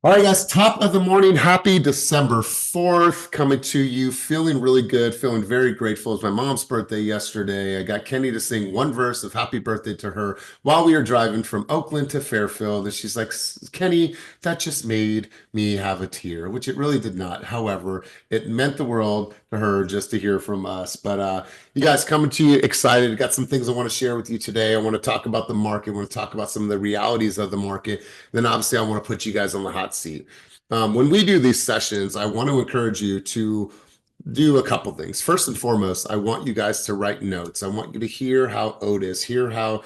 All right, guys, top of the morning. Happy December 4th, coming to you, feeling really good, feeling very grateful. It was my mom's birthday yesterday. I got Kenny to sing one verse of happy birthday to her while we were driving from Oakland to Fairfield. And she's like, Kenny, that just made me have a tear, which it really did not. However, it meant the world to her just to hear from us. But you guys coming to you excited. Got some things I want to share with you today. I want to talk about the market. I want to talk about some of the realities of the market. Then obviously I want to put you guys on the hot seat. When we do these sessions, I want to encourage you to do a couple things. First and foremost, I want you guys to write notes. I want you to hear how Otis, hear how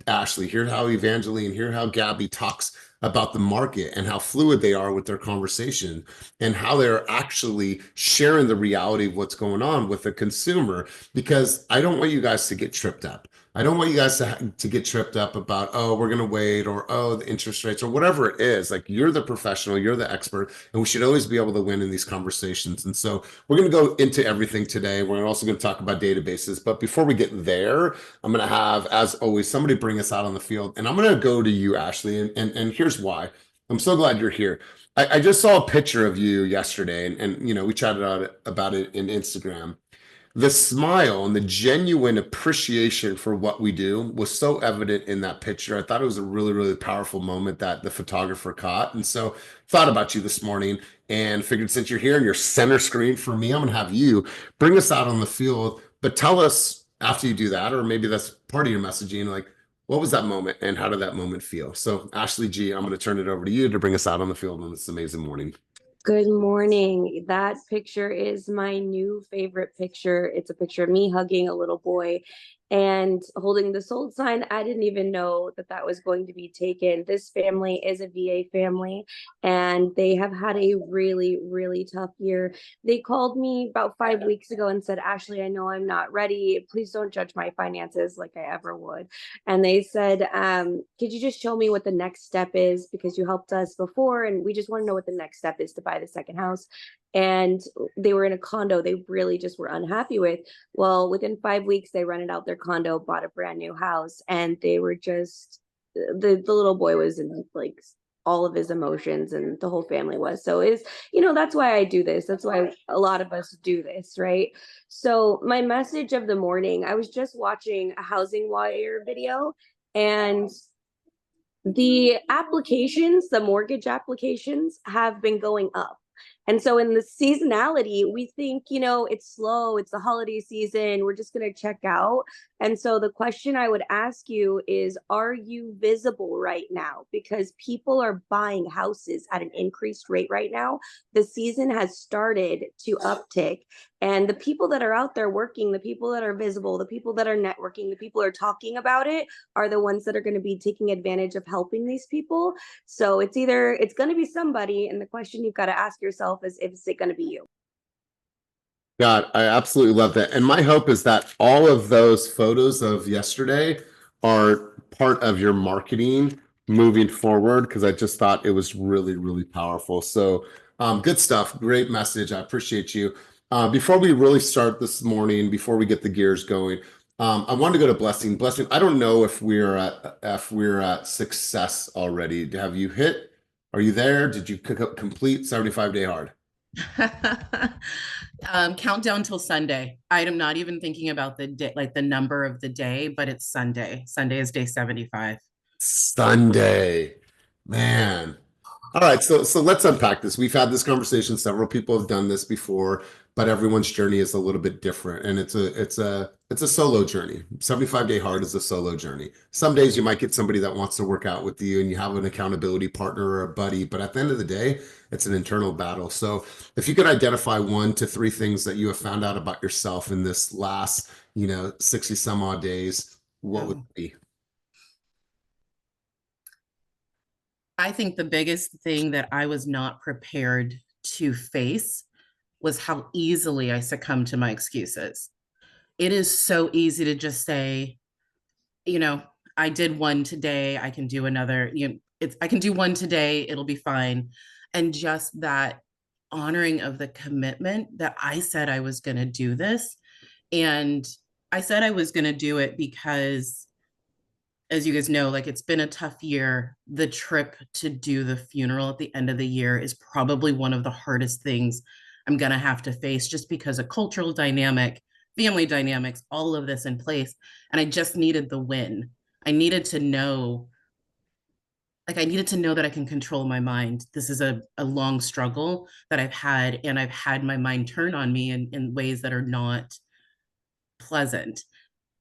Ashley, hear how Evangeline, hear how Gabby talks about the market and how fluid they are with their conversation and how they're actually sharing the reality of what's going on with the consumer, because I don't want you guys to get tripped up. I don't want you guys to get tripped up about, oh, we're going to wait, or, oh, the interest rates, or whatever it is. Like, you're the professional, you're the expert, and we should always be able to win in these conversations. And so we're going to go into everything today. We're also going to talk about databases. But before we get there, I'm going to have, as always, somebody bring us out on the field. And I'm going to go to you, Ashley. And here's why. I'm so glad you're here. I just saw a picture of you yesterday, and we chatted about it in Instagram. The smile and the genuine appreciation for what we do was so evident in that picture. I thought it was a really, really powerful moment that the photographer caught. And so thought about you this morning and figured, since you're here and you're center screen for me, I'm going to have you bring us out on the field. But tell us after you do that, or maybe that's part of your messaging, like, what was that moment and how did that moment feel? So Ashley G, I'm going to turn it over to you to bring us out on the field on this amazing morning. Good morning. That picture is my new favorite picture. It's a picture of me hugging a little boy and holding the sold sign. I didn't even know that that was going to be taken. This family is a VA family, and they have had a really, really tough year. They called me about 5 weeks ago and said, Ashley, I know I'm not ready. Please don't judge my finances like I ever would. And they said, could you just show me what the next step is? Because you helped us before, and we just want to know what the next step is to buy the second house. And they were in a condo they really just were unhappy with. Well, within 5 weeks, they rented out their condo, bought a brand new house, and they were just, the little boy was in like all of his emotions, and the whole family was. So is, that's why I do this. That's why a lot of us do this, right? So my message of the morning, I was just watching a Housing Wire video, and the mortgage applications have been going up. And so in the seasonality, we think, it's slow, it's the holiday season, we're just going to check out. And so the question I would ask you is, are you visible right now? Because people are buying houses at an increased rate right now. The season has started to uptick. And the people that are out there working, the people that are visible, the people that are networking, the people that are talking about it are the ones that are going to be taking advantage of helping these people. So it's going to be somebody. And the question you've got to ask yourself is it going to be you? God, I absolutely love that. And my hope is that all of those photos of yesterday are part of your marketing moving forward, because I just thought it was really, really powerful. So good stuff. Great message. I appreciate you. Before we really start this morning, before we get the gears going, I wanted to go to Blessing. Blessing, I don't know if we're at success already. Have you hit? Are you there? Did you complete 75-day hard? Countdown till Sunday. I am not even thinking about the day, like the number of the day, but it's Sunday. Sunday is day 75. Sunday, man. All right, so let's unpack this. We've had this conversation. Several people have done this before, but everyone's journey is a little bit different, and it's a solo journey. 75-day hard is a solo journey. Some days you might get somebody that wants to work out with you, and you have an accountability partner or a buddy, but at the end of the day, it's an internal battle. So if you could identify 1 to 3 things that you have found out about yourself in this last, 60 some odd days, what would it be? I think the biggest thing that I was not prepared to face was how easily I succumb to my excuses. It is so easy to just say, you know, I did one today, I can do another, I can do one today, it'll be fine. And just that honoring of the commitment that I said I was going to do this. And I said I was going to do it because as you guys know, like it's been a tough year. The trip to do the funeral at the end of the year is probably one of the hardest things I'm going to have to face just because of cultural dynamic, family dynamics, all of this in place. And I just needed the win. I needed to know, like, I needed to know that I can control my mind. This is a long struggle that I've had, and I've had my mind turn on me in ways that are not pleasant.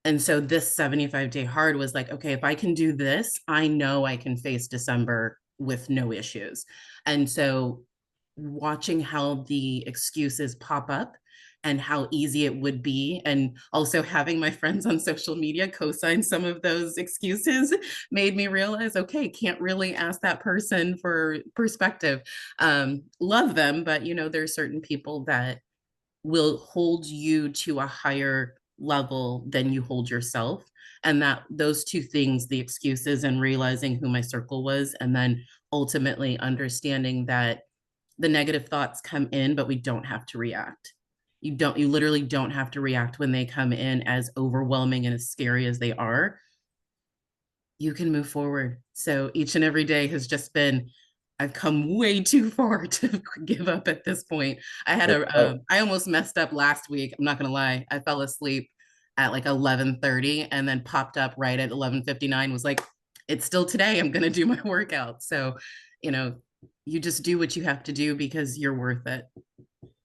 And so this 75-day hard was like, okay, if I can do this, I know I can face December with no issues. And so watching how the excuses pop up and how easy it would be, and also having my friends on social media co-sign some of those excuses made me realize, okay, can't really ask that person for perspective. Love them, but there's certain people that will hold you to a higher level than you hold yourself. And that those two things, the excuses and realizing who my circle was, and then ultimately understanding that the negative thoughts come in, but we don't have to react. You literally don't have to react when they come in, as overwhelming and as scary as they are. You can move forward. So each and every day has just been, I've come way too far to give up at this point. I almost messed up last week. I'm not gonna lie. I fell asleep at like 11:30 and then popped up right at 11:59, was like, it's still today. I'm gonna do my workout. So, you know, you just do what you have to do because you're worth it.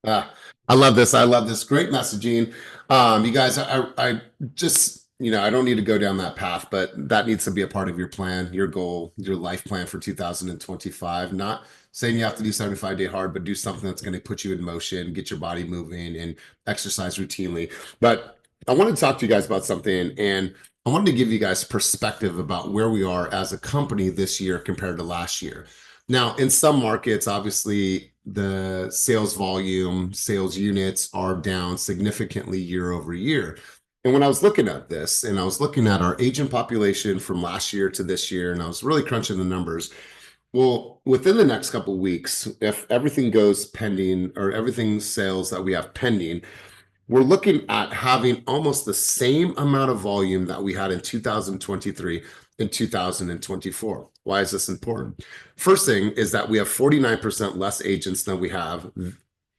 I love this. I love this. Great messaging. You guys, I just, I don't need to go down that path, but that needs to be a part of your plan, your goal, your life plan for 2025. Not saying you have to do 75-day hard, but do something that's going to put you in motion, get your body moving, and exercise routinely. But I want to talk to you guys about something, and I wanted to give you guys perspective about where we are as a company this year compared to last year. Now, in some markets, obviously, the sales volume, sales units are down significantly year over year. And when I was looking at this, and I was looking at our agent population from last year to this year, and I was really crunching the numbers, well, within the next couple of weeks, if everything goes pending, or everything sales that we have pending, we're looking at having almost the same amount of volume that we had in 2023 and 2024. Why is this important? First thing is that we have 49% less agents than we have,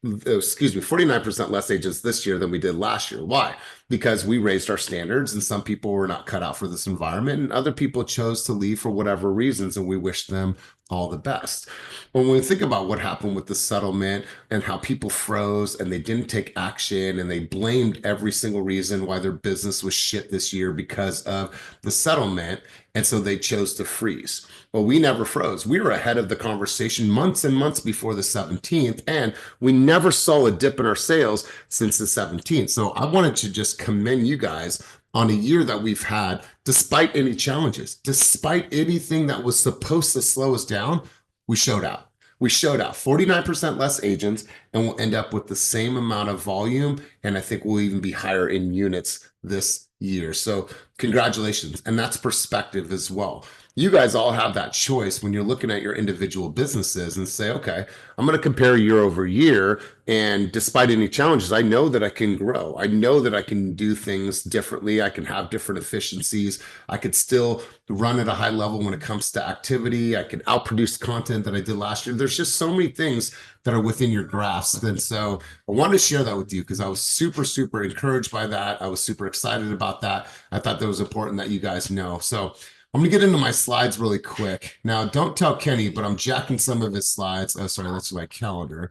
49% less agents this year than we did last year. Why? Because we raised our standards, and some people were not cut out for this environment, and other people chose to leave for whatever reasons, and we wish them all the best. When we think about what happened with the settlement and how people froze and they didn't take action, and they blamed every single reason why their business was shit this year because of the settlement, and so they chose to freeze. Well, we never froze. We were ahead of the conversation months and months before the 17th, and we never saw a dip in our sales since the 17th. So I wanted to just commend you guys on a year that we've had, despite any challenges, despite anything that was supposed to slow us down. We showed out. We showed out. 49% less agents, and we'll end up with the same amount of volume, and I think we'll even be higher in units this year. So congratulations. And that's perspective as well. You guys all have that choice when you're looking at your individual businesses and say, okay, I'm going to compare year over year. And despite any challenges, I know that I can grow. I know that I can do things differently. I can have different efficiencies. I could still run at a high level when it comes to activity. I could outproduce content that I did last year. There's just so many things that are within your grasp. And so I wanted to share that with you because I was super, super encouraged by that. I was super excited about that. I thought that was important that you guys know. So I'm gonna get into my slides really quick. Now, don't tell Kenny, but I'm jacking some of his slides. Oh, sorry, that's my calendar.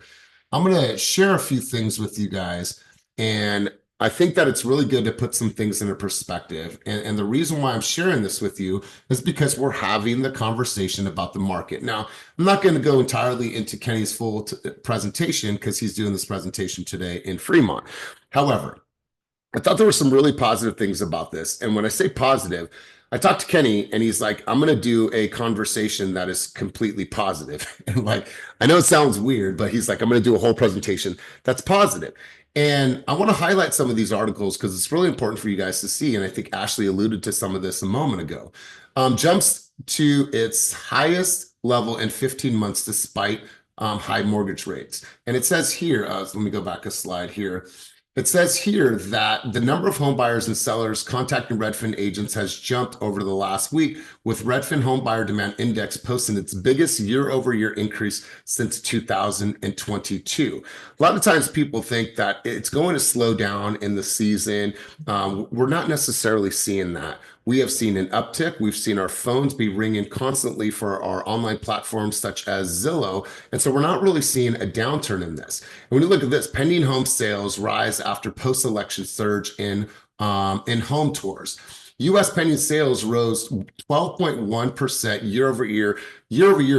I'm gonna share a few things with you guys. And I think that it's really good to put some things into perspective. And the reason why I'm sharing this with you is because we're having the conversation about the market. Now, I'm not going to go entirely into Kenny's full presentation because he's doing this presentation today in Fremont. However, I thought there were some really positive things about this. And when I say positive, I talked to Kenny and he's like, I'm going to do a conversation that is completely positive. And like, I know it sounds weird, but he's like, I'm going to do a whole presentation that's positive. And I want to highlight some of these articles because it's really important for you guys to see. And I think Ashley alluded to some of this a moment ago. Jumps to its highest level in 15 months despite high mortgage rates. And it says here, let me go back a slide here. It says here that the number of home buyers and sellers contacting Redfin agents has jumped over the last week, with Redfin Home Buyer Demand Index posting its biggest year-over-year increase since 2022. A lot of times people think that it's going to slow down in the season. We're not necessarily seeing that. We have seen an uptick. We've seen our phones be ringing constantly for our online platforms such as Zillow. And so we're not really seeing a downturn in this. And when you look at this, pending home sales rise after post-election surge in home tours. U.S. pending sales rose 12.1% year over year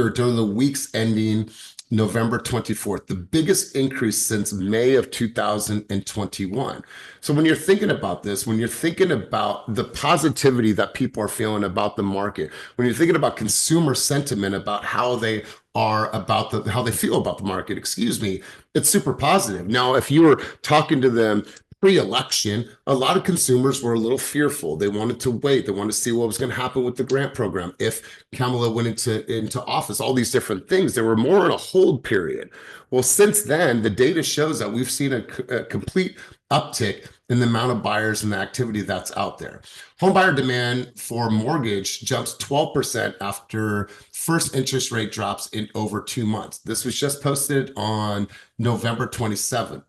during the weeks ending November 24th, the biggest increase since May of 2021. So when you're thinking about this, when you're thinking about the positivity that people are feeling about the market, when you're thinking about consumer sentiment, about how they are about how they feel about the market, excuse me, it's super positive. Now, if you were talking to them pre-election, a lot of consumers were a little fearful. They wanted to wait. They wanted to see what was going to happen with the grant program. If Kamala went into office, all these different things, they were more in a hold period. Well, since then, the data shows that we've seen a complete uptick in the amount of buyers and the activity that's out there. Home buyer demand for mortgage jumps 12% after first interest rate drops in over 2 months. This was just posted on November 27th.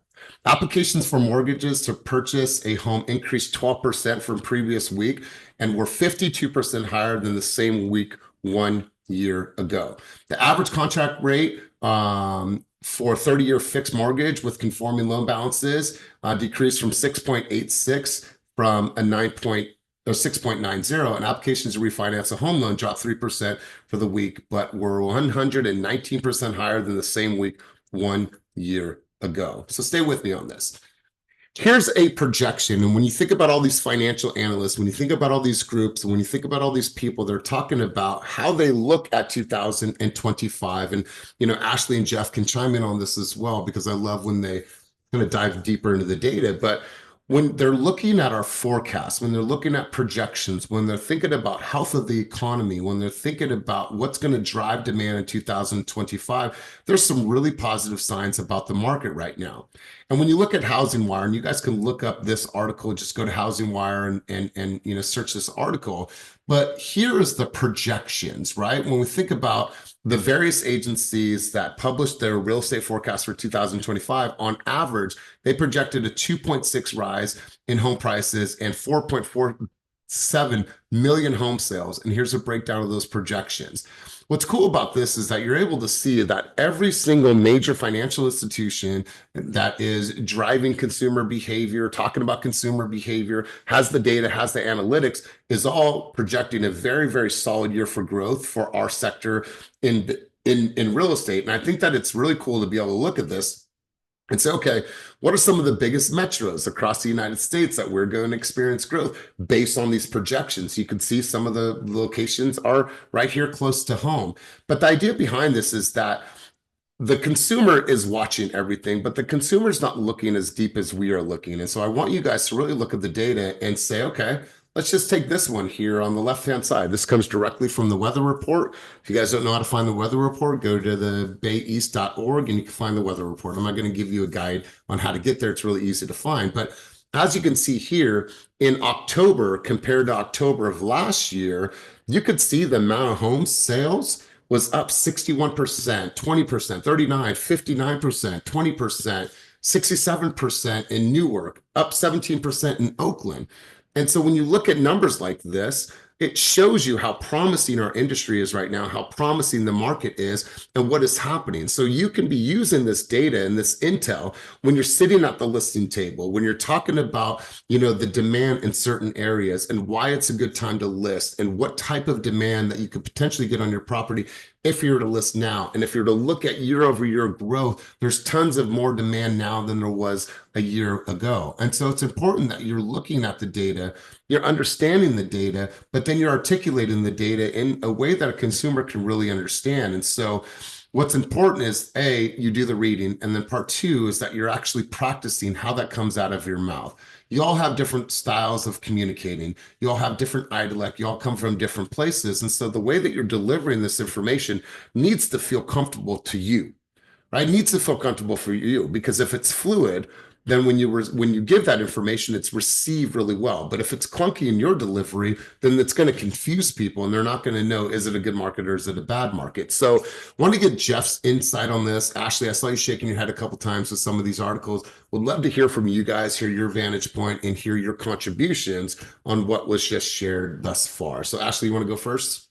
Applications for mortgages to purchase a home increased 12% from previous week and were 52% higher than the same week 1 year ago. The average contract rate for 30-year fixed mortgage with conforming loan balances decreased from 6.86 from a 6.90, and applications to refinance a home loan dropped 3% for the week, but were 119% higher than the same week 1 year ago. So stay with me on this. Here's a projection. And when you think about all these financial analysts, when you think about all these groups, and when you think about all these people, they're talking about how they look at 2025. And, Ashley and Jeff can chime in on this as well, because I love when they kind of dive deeper into the data. But when they're looking at our forecast, when they're looking at projections, when they're thinking about health of the economy, when they're thinking about what's going to drive demand in 2025, there's some really positive signs about the market right now. And when you look at Housing Wire, and you guys can look up this article, just go to Housing Wire and search this article. But here is the projections, right? When we think about the various agencies that published their real estate forecast for 2025, on average, they projected a 2.6 rise in home prices and 4.47 million home sales. And here's a breakdown of those projections. What's cool about this is that you're able to see that every single major financial institution that is driving consumer behavior, talking about consumer behavior, has the data, has the analytics, is all projecting a very, very solid year for growth for our sector in real estate. And I think that it's really cool to be able to look at this and say, okay, what are some of the biggest metros across the United States that we're going to experience growth based on these projections? You can see some of the locations are right here close to home. But the idea behind this is that the consumer is watching everything, but the consumer is not looking as deep as we are looking. And so I want you guys to really look at the data and say, okay, let's just take this one here on the left-hand side. This comes directly from the weather report. If you guys don't know how to find the weather report, go to the bayeast.org and you can find the weather report. I'm not going to give you a guide on how to get there. It's really easy to find. But as you can see here, in October, compared to October of last year, you could see the amount of home sales was up 61%, 20%, 39%, 59%, 20%, 67% in Newark, up 17% in Oakland. And so when you look at numbers like this, it shows you how promising our industry is right now, how promising the market is, and what is happening. So you can be using this data and this intel when you're sitting at the listing table, when you're talking about, the demand in certain areas and why it's a good time to list and what type of demand that you could potentially get on your property if you were to list now. And if you were to look at year over year growth, there's tons of more demand now than there was a year ago. And so it's important that you're looking at the data, you're understanding the data, but then you're articulating the data in a way that a consumer can really understand. And so what's important is, A, you do the reading, and then part two is that you're actually practicing how that comes out of your mouth. You all have different styles of communicating. You all have different dialect. You all come from different places. And so the way that you're delivering this information needs to feel comfortable to you, right? It needs to feel comfortable for you, because if it's fluid, then when you give that information, it's received really well. But if it's clunky in your delivery, then it's going to confuse people and they're not going to know, is it a good market or is it a bad market? So I want to get Jeff's insight on this. Ashley, I saw you shaking your head a couple times with some of these articles. Would love to hear from you guys, hear your vantage point, and hear your contributions on what was just shared thus far. So Ashley, you want to go first?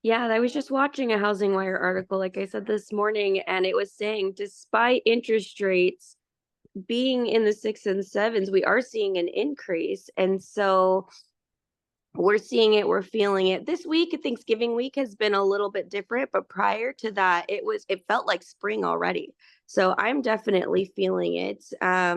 Yeah, I was just watching a Housing Wire article, like I said this morning, and it was saying despite interest rates being in the 6 and 7s, we are seeing an increase. And so we're seeing it, we're feeling it. This week, Thanksgiving week, has been a little bit different, but prior to that, it felt like spring already. So I'm definitely feeling it. Yeah,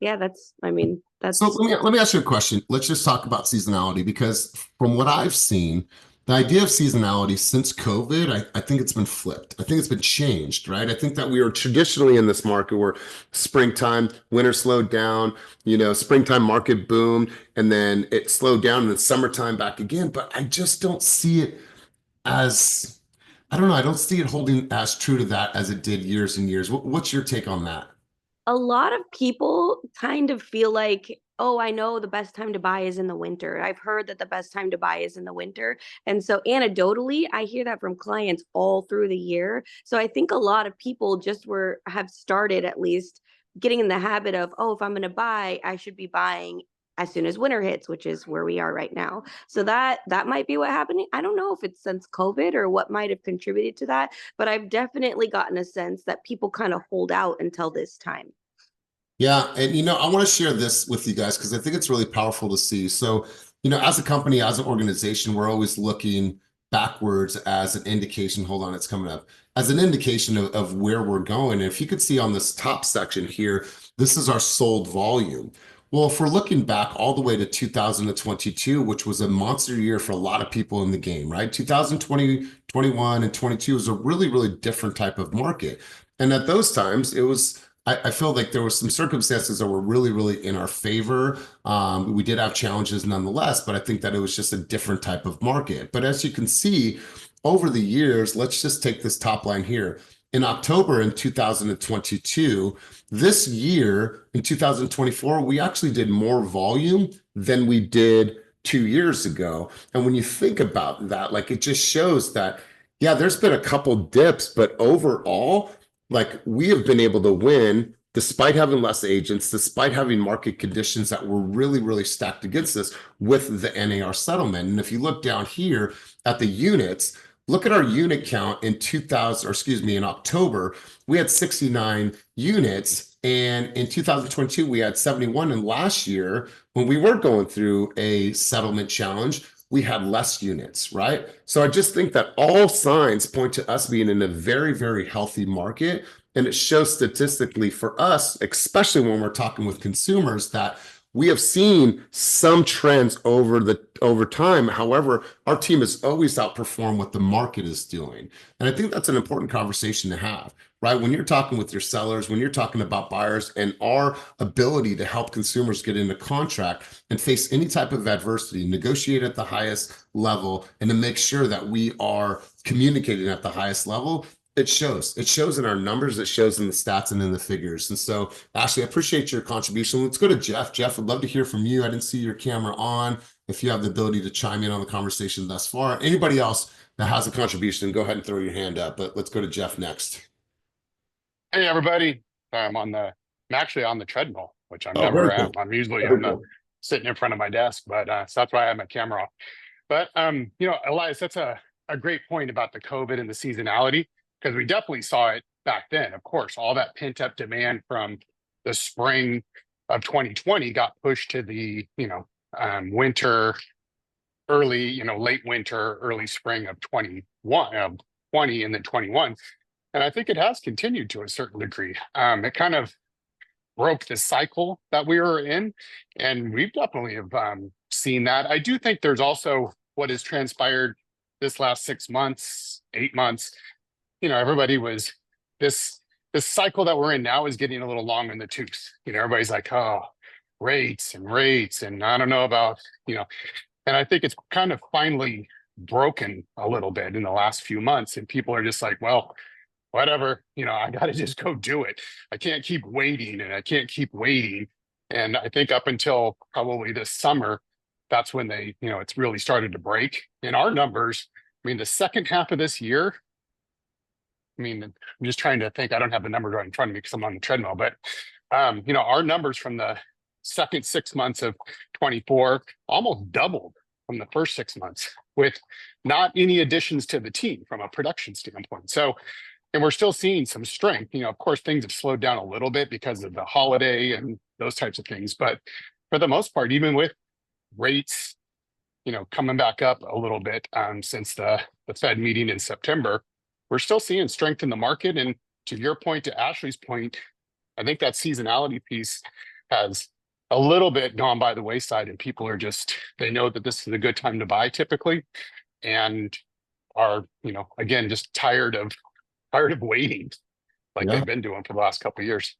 So that's let me ask you a question. Let's just talk about seasonality because from what I've seen, the idea of seasonality since COVID, I think it's been flipped. I think it's been changed, right? I think that we were traditionally in this market where springtime, winter slowed down, springtime market boomed, and then it slowed down and then summertime back again. But I just don't see it as, I don't know, I don't see it holding as true to that as it did years and years. What's your take on that? a lot of people kind of feel like, oh, I know the best time to buy is in the winter. I've heard that the best time to buy is in the winter. And so anecdotally, I hear that from clients all through the year. So I think a lot of people have started at least getting in the habit of, oh, if I'm going to buy, I should be buying as soon as winter hits, which is where we are right now. So that might be what happened. I don't know if it's since COVID or what might have contributed to that, but I've definitely gotten a sense that people kind of hold out until this time. Yeah, and I want to share this with you guys because I think it's really powerful to see. So, as a company, as an organization, we're always looking backwards as an indication. Hold on, it's coming up. As an indication of where we're going. And if you could see on this top section here, this is our sold volume. Well, if we're looking back all the way to 2022, which was a monster year for a lot of people in the game, right? 2020, 21, and 22 was a really, really different type of market. And at those times, I feel like there were some circumstances that were really, really in our favor. We did have challenges nonetheless, but I think that it was just a different type of market. But as you can see, over the years, let's just take this top line here. In October in 2022, this year in 2024, we actually did more volume than we did 2 years ago. And when you think about that, like it just shows that, yeah, there's been a couple dips, but overall, like we have been able to win despite having less agents, despite having market conditions that were really, really stacked against us with the NAR settlement. And if you look down here at the units, look at our unit count in 2000, or excuse me, in October, we had 69 units. And in 2022, we had 71. And last year, when we were going through a settlement challenge, we had less units, right? So I just think that all signs point to us being in a very, very healthy market. And it shows statistically for us, especially when we're talking with consumers, that we have seen some trends over time. However, our team has always outperformed what the market is doing. And I think that's an important conversation to have, right? When you're talking with your sellers, when you're talking about buyers and our ability to help consumers get into contract and face any type of adversity, negotiate at the highest level, and to make sure that we are communicating at the highest level, it shows. It shows in our numbers, it shows in the stats and in the figures. And so, Ashley, I appreciate your contribution. Let's go to Jeff. Jeff, I'd love to hear from you. I didn't see your camera on. If you have the ability to chime in on the conversation thus far, anybody else that has a contribution, go ahead and throw your hand up. But let's go to Jeff next. Hey everybody, I'm actually on the treadmill, which I'm Oh, never very at. cool. I'm usually Very on the cool. sitting in front of my desk, but so that's why I have my camera off. But Elias, that's a great point about the COVID and the seasonality, because we definitely saw it back then. Of course, all that pent up demand from the spring of 2020 got pushed to the winter, early, late winter, early spring of 21, 20, and then 21. And I think it has continued to a certain degree. It kind of broke the cycle that we were in, and we've definitely have seen that. I do think there's also what has transpired this last 6 months, 8 months. Everybody was this cycle that we're in now is getting a little long in the tooth. Everybody's like, oh, rates, and I don't know about, and I think it's kind of finally broken a little bit in the last few months, and people are just like, well, whatever, I got to just go do it. I can't keep waiting and I can't keep waiting. And I think up until probably this summer, that's when it's really started to break. In our numbers, I mean, the second half of this year, I mean, I'm just trying to think, I don't have the number right in front of me because I'm on the treadmill, but, our numbers from the second 6 months of 24 almost doubled from the first 6 months with not any additions to the team from a production standpoint. So, and we're still seeing some strength. Of course, things have slowed down a little bit because of the holiday and those types of things. But for the most part, even with rates, coming back up a little bit since the Fed meeting in September, we're still seeing strength in the market. And to your point, to Ashley's point, I think that seasonality piece has a little bit gone by the wayside, and people are they know that this is a good time to buy typically, and are, again, just tired of waiting like Yeah. they've been doing for the last couple of years.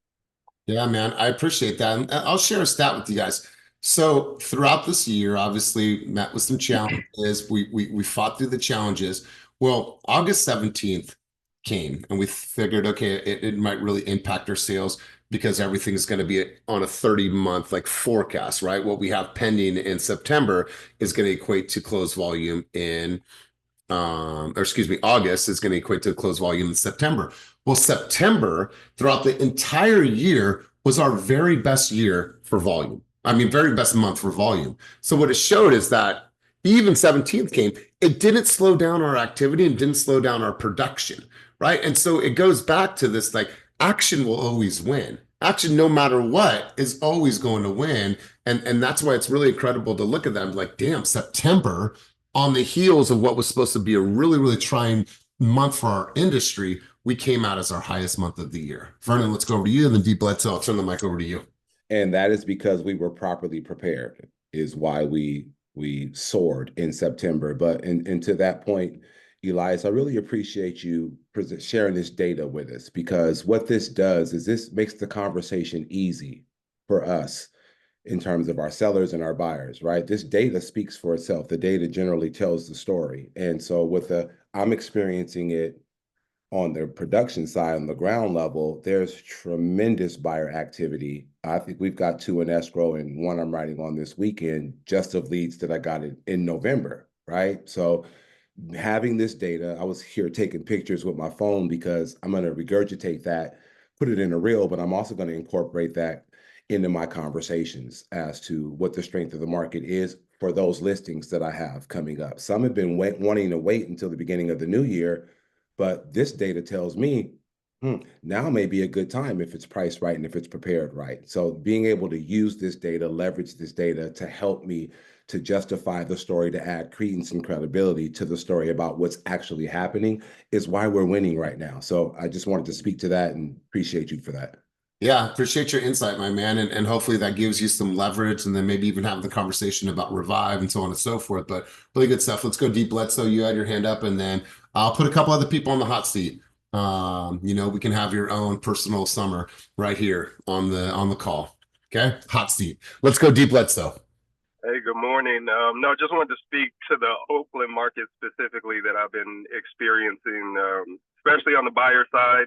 Yeah, man, I appreciate that. And I'll share a stat with you guys. So throughout this year, obviously met with some challenges. We fought through the challenges. Well, August 17th came and we figured, okay, it might really impact our sales because everything is going to be on a 30-month like forecast, right? What we have pending in September is going to equate to close volume in or excuse me, August is going to equate to close volume in September. Well, September throughout the entire year was our very best year for volume. I mean, very best month for volume. So what it showed is that even 17th came, it didn't slow down our activity and didn't slow down our production, right? And so it goes back to this like action will always win. Action, no matter what, is always going to win. And that's why it's really incredible to look at them like, damn, September on the heels of what was supposed to be a really, really trying month for our industry, we came out as our highest month of the year. Vernon, let's go over to you, and then Deep Bledsoe, I'll turn the mic over to you. And that is because we were properly prepared, is why we soared in September. But and to that point, Elias, I really appreciate you sharing this data with us, because what this does is this makes the conversation easy for us in terms of our sellers and our buyers, right? This data speaks for itself. The data generally tells the story. And so I'm experiencing it on the production side, on the ground level. There's tremendous buyer activity. I think we've got 2 in escrow and 1 I'm writing on this weekend, just of leads that I got in November, right? So having this data, I was here taking pictures with my phone because I'm going to regurgitate that, put it in a reel, but I'm also going to incorporate that into my conversations as to what the strength of the market is for those listings that I have coming up. Some have been wanting to wait until the beginning of the new year, but this data tells me now may be a good time if it's priced right and if it's prepared right. So being able to use this data, leverage this data to help me to justify the story, to add credence and credibility to the story about what's actually happening, is why we're winning right now. So I just wanted to speak to that and appreciate you for that. Yeah, appreciate your insight, my man. And hopefully that gives you some leverage, and then maybe even have the conversation about Revive and so on and so forth. But really good stuff. Let's go Deep Bledsoe. You had your hand up, and then I'll put a couple other people on the hot seat. We can have your own personal summer right here on the call. Okay, hot seat. Let's go Deep Bledsoe. Hey, good morning. No, just wanted to speak to the Oakland market specifically that I've been experiencing, especially on the buyer side.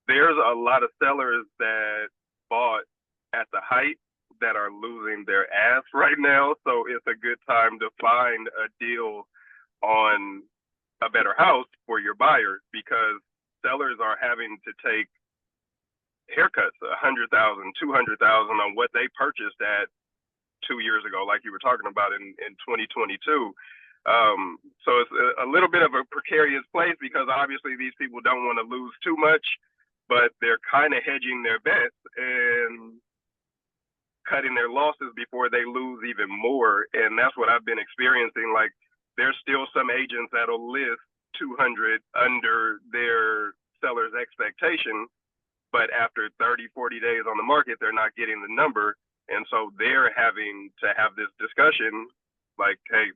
There's a lot of sellers that bought at the height that are losing their ass right now. So it's a good time to find a deal on a better house for your buyers, because sellers are having to take haircuts, $100,000, $200,000 on what they purchased at 2 years ago, like you were talking about in 2022. So it's a little bit of a precarious place, because obviously these people don't want to lose too much, but they're kind of hedging their bets and cutting their losses before they lose even more. And that's what I've been experiencing. Like, there's still some agents that'll list 200 under their seller's expectation, but after 30, 40 days on the market, they're not getting the number. And so they're having to have this discussion like, hey,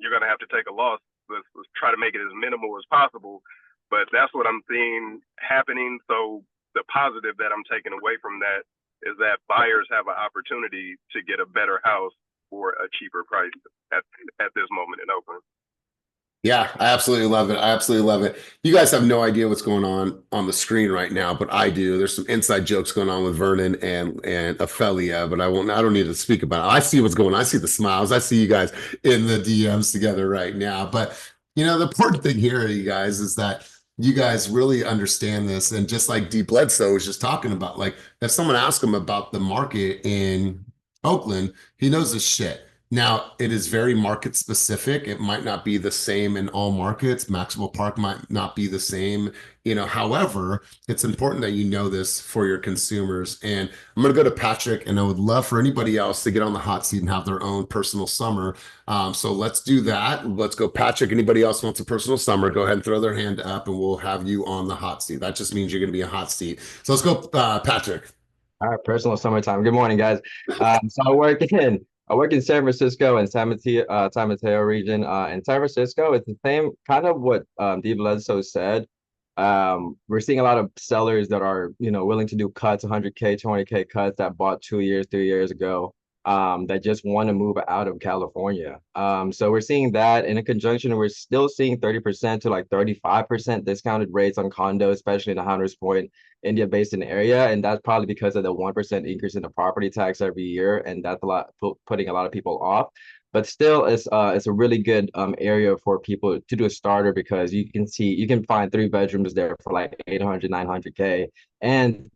you're going to have to take a loss. Let's try to make it as minimal as possible. But that's what I'm seeing happening. So the positive that I'm taking away from that is that buyers have an opportunity to get a better house for a cheaper price at this moment in Oakland. Yeah, I absolutely love it. I absolutely love it. You guys have no idea what's going on the screen right now, but I do. There's some inside jokes going on with Vernon and Ophelia, but I don't need to speak about it. I see what's going on. I see the smiles. I see you guys in the DMs together right now. But the important thing here, you guys, is that you guys really understand this. And just like Dee Bledsoe was just talking about, like if someone asks him about the market in Oakland, he knows his shit. Now, it is very market specific. It might not be the same in all markets. Maxwell Park might not be the same. However, it's important that you know this for your consumers. And I'm going to go to Patrick, and I would love for anybody else to get on the hot seat and have their own personal summer. So let's do that. Let's go, Patrick. Anybody else wants a personal summer, go ahead and throw their hand up, and we'll have you on the hot seat. That just means you're going to be a hot seat. So let's go, Patrick. All right, personal summertime. Good morning, guys. So I work in San Francisco and San Mateo region. In San Francisco, it's the same kind of what Dee Bledsoe said. We're seeing a lot of sellers that are, willing to do cuts, 100K, 20K cuts that bought 2 years, 3 years ago, that just want to move out of California. So we're seeing that, and in conjunction, we're still seeing 30% to like 35% discounted rates on condos, especially in the Hunters Point, India Basin area. And that's probably because of the 1% increase in the property tax every year. And that's putting a lot of people off. But still, it's a really good area for people to do a starter, because you can find 3 bedrooms there for like 800, 900K. And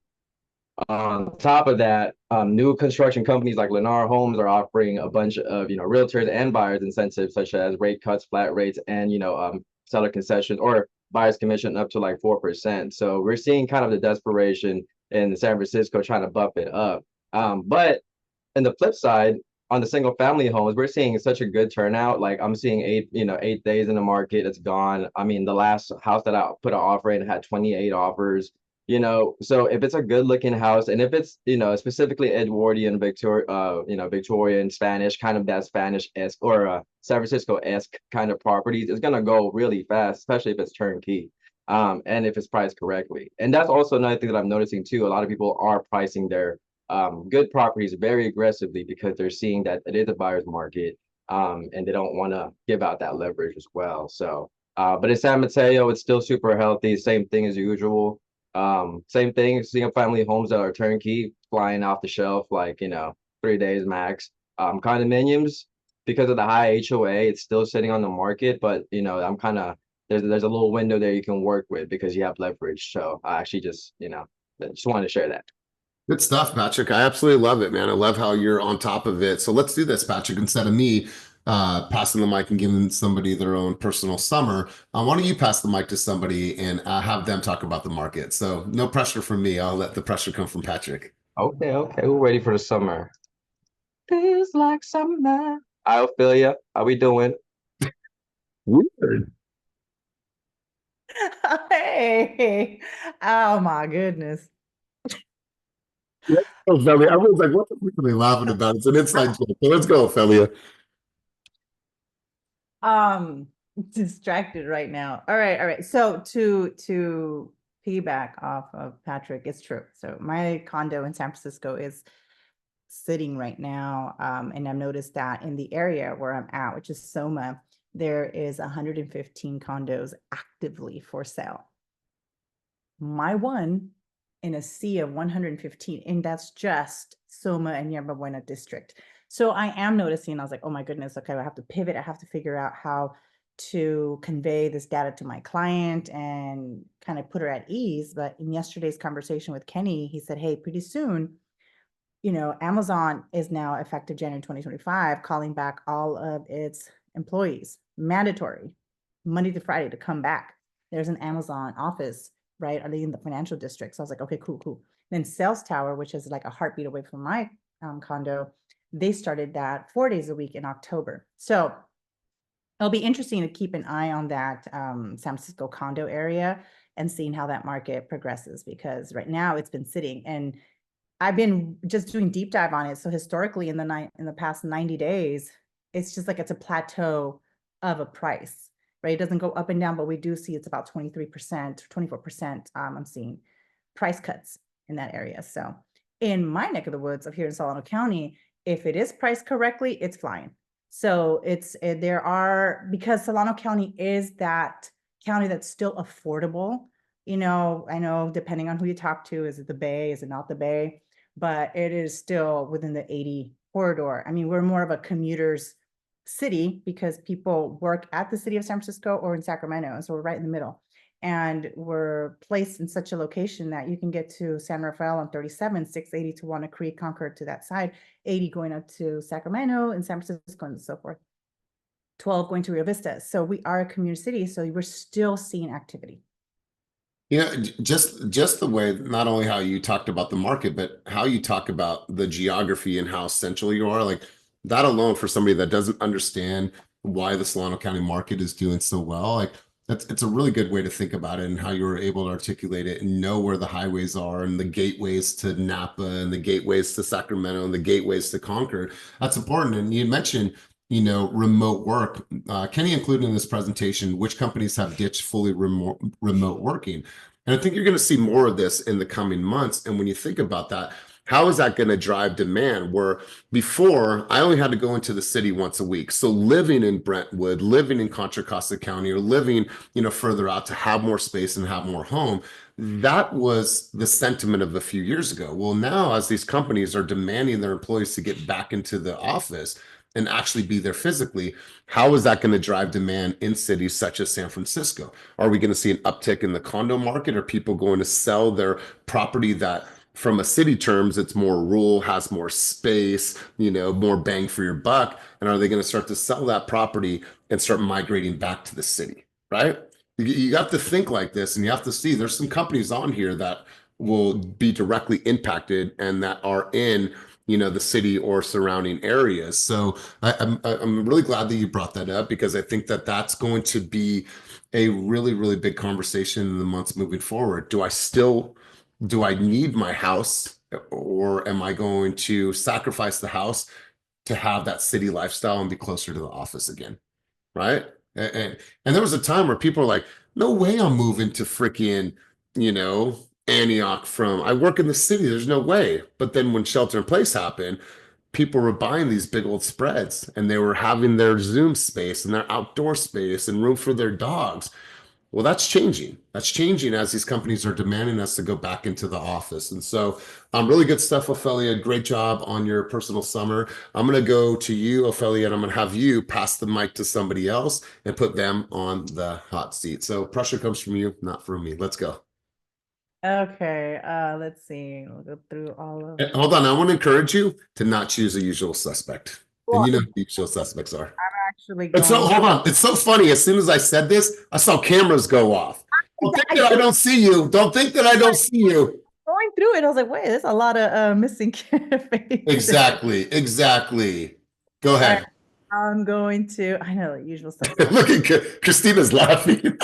on top of that, new construction companies like Lennar Homes are offering a bunch of realtors and buyers incentives, such as rate cuts, flat rates, and seller concession or buyer's commission up to like 4%. So we're seeing kind of the desperation in San Francisco trying to bump it up. But in the flip side, on the single family homes, we're seeing such a good turnout. Like I'm seeing 8 days in the market, it's gone. I mean, the last house that I put an offer in had 28 offers. So if it's a good looking house, and if it's specifically Edwardian, Victorian Spanish, kind of that Spanish-esque or San Francisco-esque kind of properties, it's gonna go really fast, especially if it's turnkey, and if it's priced correctly. And that's also another thing that I'm noticing too. A lot of people are pricing their good properties very aggressively, because they're seeing that it is a buyer's market, and they don't want to give out that leverage as well. So, but in San Mateo, it's still super healthy. Same thing as usual. Same thing, seeing family homes that are turnkey flying off the shelf, like 3 days max. Condominiums, because of the high HOA, it's still sitting on the market, but I'm kind of there's a little window there you can work with because you have leverage. So I actually just wanted to share that. Good stuff, Patrick. I absolutely love it, man. I love how you're on top of it. So let's do this, Patrick. Instead of me passing the mic and giving somebody their own personal summer, why don't you pass the mic to somebody and have them talk about the market? So no pressure from me. I'll let the pressure come from Patrick. Okay. We're ready for the summer. Feels like summer. Hi, Ophelia. How we doing? Weird. Hey, oh my goodness. Ophelia. Everyone's like, what are they laughing about? It's an inside joke. So let's go, Ophelia. Distracted right now. All right. So to piggyback off of Patrick, it's true. So my condo in San Francisco is sitting right now, and I've noticed that in the area where I'm at, which is Soma, there is 115 condos actively for sale. My one in a sea of 115, and that's just Soma and Yerba Buena district. So I am noticing, I was like, oh my goodness, okay, I have to pivot. I have to figure out how to convey this data to my client and kind of put her at ease. But in yesterday's conversation with Kenny, he said, hey, pretty soon, Amazon is now effective January 2025, calling back all of its employees, mandatory, Monday to Friday to come back. There's an Amazon office, right? Are they in the financial district? So I was like, okay, cool. Then Sales Tower, which is like a heartbeat away from my condo, they started that 4 days a week in October. So it'll be interesting to keep an eye on that San Francisco condo area and seeing how that market progresses, because right now it's been sitting, and I've been just doing deep dive on it. So historically in the past 90 days, it's just like it's a plateau of a price, right? It doesn't go up and down, but we do see it's about 23%, 24%. I'm seeing price cuts in that area. So in my neck of the woods of here in Solano County, if it is priced correctly, it's flying. So there are, because Solano County is that county that's still affordable. You know, I know depending on who you talk to, is it the Bay, is it not the Bay? But it is still within the 80 corridor. I mean, we're more of a commuter's city because people work at the city of San Francisco or in Sacramento. So we're right in the middle. And we're placed in such a location that you can get to San Rafael on 37, 680 to Walnut Creek, Concord to that side, 80 going up to Sacramento and San Francisco and so forth, 12 going to Rio Vista. So we are a community city, so we're still seeing activity. You know, just the way, not only how you talked about the market, but how you talk about the geography and how central you are, like that alone for somebody that doesn't understand why the Solano County market is doing so well, like it's a really good way to think about it and how you were able to articulate it and know where the highways are and the gateways to Napa and the gateways to Sacramento and the gateways to Concord. That's important. And you mentioned, you know, remote work. Kenny included in this presentation which companies have ditched fully remote working. And I think you're going to see more of this in the coming months. And when you think about that, how is that going to drive demand? Where before I only had to go into the city once a week. So living in Brentwood, living in Contra Costa County, or living, you know, further out to have more space and have more home, that was the sentiment of a few years ago. Well, now as these companies are demanding their employees to get back into the office and actually be there physically, how is that going to drive demand in cities such as San Francisco? Are we going to see an uptick in the condo market? Are people going to sell their property that from a city terms, it's more rural, has more space, you know, more bang for your buck? And are they going to start to sell that property and start migrating back to the city, right? You have to think like this, and you have to see there's some companies on here that will be directly impacted and that are in, you know, the city or surrounding areas. So I'm really glad that you brought that up, because I think that that's going to be a really, really big conversation in the months moving forward. Do I need my house, or am I going to sacrifice the house to have that city lifestyle and be closer to the office again? Right. And there was a time where people were like, no way I'm moving to freaking, you know, Antioch I work in the city. There's no way. But then when shelter in place happened, people were buying these big old spreads and they were having their Zoom space and their outdoor space and room for their dogs. Well, that's changing. That's changing as these companies are demanding us to go back into the office. And so, really good stuff, Ophelia. Great job on your personal summer. I'm going to go to you, Ophelia, and I'm going to have you pass the mic to somebody else and put them on the hot seat. So pressure comes from you, not from me. Let's go. Okay, let's see. We'll go through all of Hold on. I want to encourage you to not choose a usual suspect. Well, and you know who the usual suspects are. actually It's so, going. hold on. It's so funny. As soon as I said this, I saw cameras go off. Don't think that I don't see you. Don't think that I don't see you. Going through it, I was like, wait, there's a lot of missing faces. Exactly. Go ahead. I'm going to, I know the usual suspects. Look at Christina's laughing.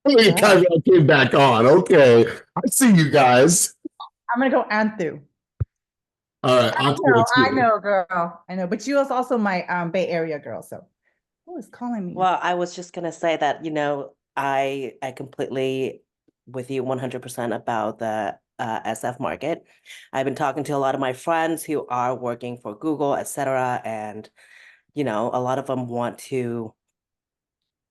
Look at Kyra came back on. Okay. I see you guys. I'm gonna go Anthu. All right. I know, girl. I know, but you was also my Bay Area girl. So who is calling me? Well, I was just gonna say that, you know, I completely with you 100% about the SF market. I've been talking to a lot of my friends who are working for Google, etc., and you know, a lot of them want to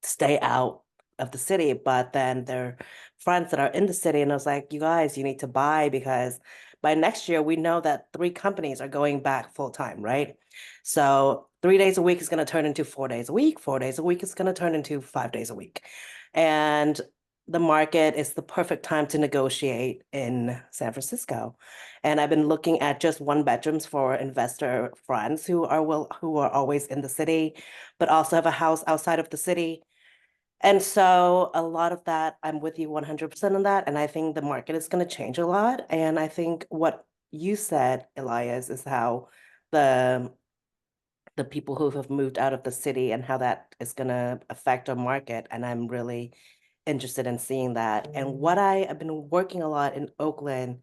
stay out of the city, but then their friends that are in the city, and I was like, you guys, you need to buy, because by next year we know that 3 companies are going back full time, right? So 3 days a week is going to turn into 4 days a week. 4 days a week is going to turn into 5 days a week. And the market is the perfect time to negotiate in San Francisco. And I've been looking at just 1-bedrooms for investor friends who are always in the city, but also have a house outside of the city. And so a lot of that, I'm with you 100% on that. And I think the market is going to change a lot. And I think what you said, Elias, is how the people who have moved out of the city and how that is going to affect our market. And I'm really interested in seeing that. And what I have been working a lot in Oakland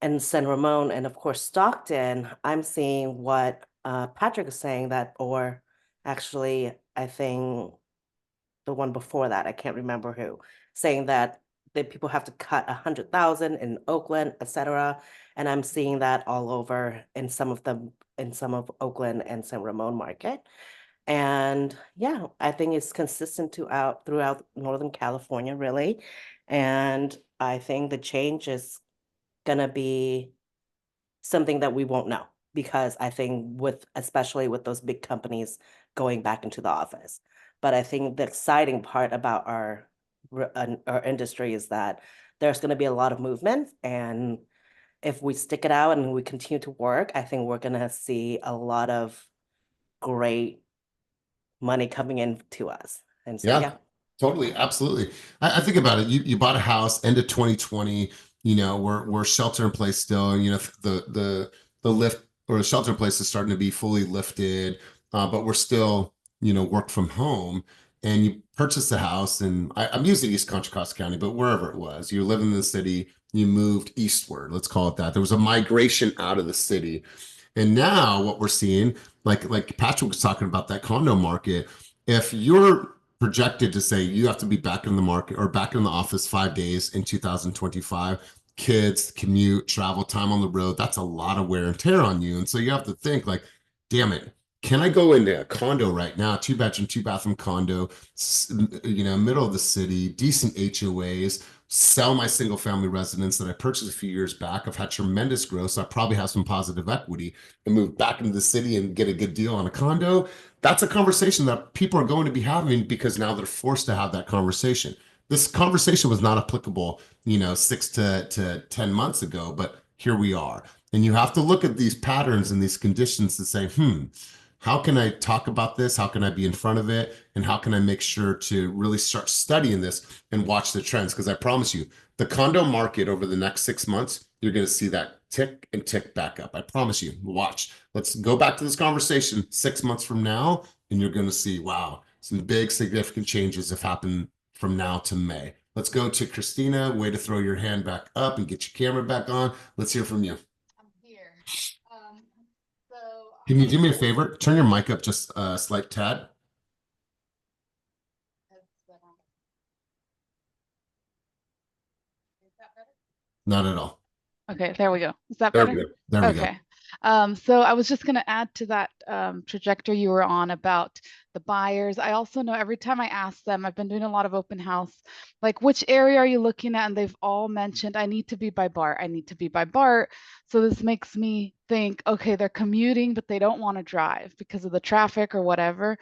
and San Ramon, and of course Stockton, I'm seeing what Patrick is saying, that, or actually, I think the one before that, I can't remember who, saying that people have to cut 100,000 in Oakland, etc. And I'm seeing that all over in some of the in some of Oakland and San Ramon market. And yeah, I think it's consistent throughout Northern California, really. And I think the change is gonna be something that we won't know, because I think especially with those big companies going back into the office. But I think the exciting part about our industry is that there's going to be a lot of movement, and if we stick it out and we continue to work, I think we're going to see a lot of great money coming in to us. And so yeah. Totally, absolutely. I think about it. You bought a house end of 2020. We're shelter in place still. The lift or the shelter in place is starting to be fully lifted, but we're still work from home. And you purchased a house, and I'm using East Contra Costa County, but wherever it was, you're living in the city. You moved eastward. Let's call it that. There was a migration out of the city, and now what we're seeing, like Patrick was talking about, that condo market. If you're projected to say you have to be back in the market or back in the office 5 days in 2025, kids, commute, travel time on the road, that's a lot of wear and tear on you. And so you have to think like, damn it, can I go into a condo right now, 2-bedroom, 2-bathroom condo, middle of the city, decent HOAs, sell my single family residence that I purchased a few years back. I've had tremendous growth, so I probably have some positive equity, and move back into the city and get a good deal on a condo. That's a conversation that people are going to be having, because now they're forced to have that conversation. This conversation was not applicable, 6 to 10 months ago, but here we are. And you have to look at these patterns and these conditions to say, how can I talk about this? How can I be in front of it? And how can I make sure to really start studying this and watch the trends? Because I promise you, the condo market over the next 6 months, you're going to see that tick and tick back up. I promise you. Watch. Let's go back to this conversation 6 months from now, and you're going to see, wow, some big significant changes have happened from now to May. Let's go to Christina. Way to throw your hand back up and get your camera back on. Let's hear from you. I'm here. Can you do me a favor? Turn your mic up just a slight tad. Is that better? Not at all. Okay, there we go. Is that There better? we go. There we go. Okay. So I was just going to add to that trajectory you were on about the buyers. I also know every time I ask them, I've been doing a lot of open house, like, which area are you looking at? And they've all mentioned, I need to be by BART. I need to be by BART. So this makes me think, okay, they're commuting, but they don't want to drive because of the traffic or whatever.